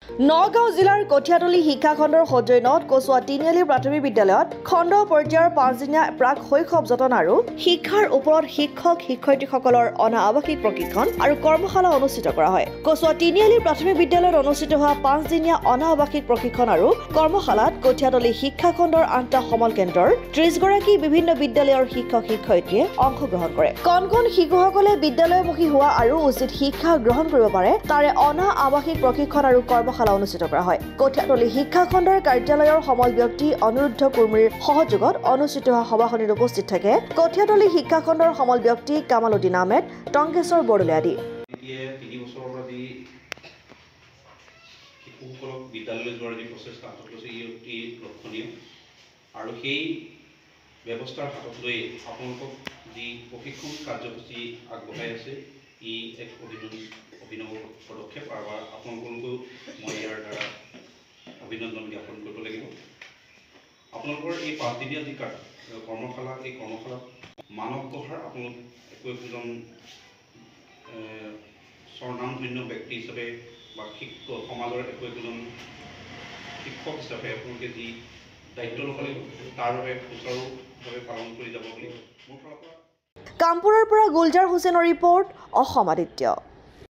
নগাঁও জিলাৰ কঠিয়াতলী শিক্ষাখণ্ডৰ সৌজন্যত কচুৱা তিনিআলি প্ৰাথমিক বিদ্যালয়ত খণ্ড পৰ্যায়ৰ 5 দিনীয়া প্ৰাক শৈশৱ যতন আৰু শিক্ষাৰ ওপৰত শিক্ষক শিক্ষয়িত্ৰীসকলৰ অনাআৱাসিক প্ৰশিক্ষণ আৰু কৰ্মশালা অনুষ্ঠিত কৰা হয়। কচুৱা তিনিআলি প্ৰাথমিক বিদ্যালয়ত অনুষ্ঠিত হোৱা 5 দিনীয়া অনাআৱাসিক প্ৰশিক্ষণ আৰু কৰ্মশালাত কঠিয়াতলী শিক্ষাখণ্ডৰ 8টা সমল কেন্দ্ৰৰ 30 গৰাকী বিভিন্ন বিদ্যালয়ৰ শিক্ষক শিক্ষয়িত্ৰীয়ে অংশগ্ৰহণ কৰে। কণ কণ শিশুসকলে বিদ্যালয়মুখী হোৱা আৰু উচিত শিক্ষা গ্ৰহণ কৰিব পাৰে তাৰে অনাআৱাসিক প্ৰশিক্ষণ আৰু কৰ্মশালা অনুষ্ঠিত কৰা হয়। কঠিয়াতলী শিক্ষাখণ্ডৰ কাৰ্যালয়ৰ সমল ব্যক্তি অনুৰুদ্ধ কুৰ্মীৰ সহযোগত অনুষ্ঠিত হোৱা সভাখনিত উপস্থিত থাকে কঠিয়াতলী শিক্ষাখণ্ডৰ সমল ব্যক্তি কামালুদ্দিন আহমেদ, টংকেশ্বৰ বৰদলৈ আদি। 3 বছৰৰ পৰা যি শিশুসকলক বিদ্যালয়লৈ যোৱাৰ যি প্ৰচেষ্টা হাতত লৈছে ই লক্ষণীয় আৰু সেই ব্যৱস্থাৰ হাতত লৈ আপোনালোকক যি প্ৰশিক্ষণ কাৰ্যসূচী আগবঢ়াই আছে ই এক অভিনৱ পদক্ষেপ আৰু আপোনালোককো মই ইয়াৰ দ্বাৰা অভিনন্দন জ্ঞাপন কৰিব লাগিব। আপোনালোকৰ এই 5 দিনীয়া যি কৰ্মশালা এই কৰ্মশালাত মানৱ গঢ়াৰ আপোনালোক একোজন স্বৰ্ণামধন্য ব্যক্তি হিচাপে বা সমাজৰ একোজন শিক্ষক হিচাপে আপোনালোকে যি দায়িত্ব ল'ব লাগিব তাৰ বাবে সুচাৰুভাৱে পালন কৰি যাব বুলি মোৰ ফালৰ পৰা। কামপুৰৰ পৰা গুলজাৰ হুছেইনৰ ৰিপৰ্ট, অসম আদিত্য।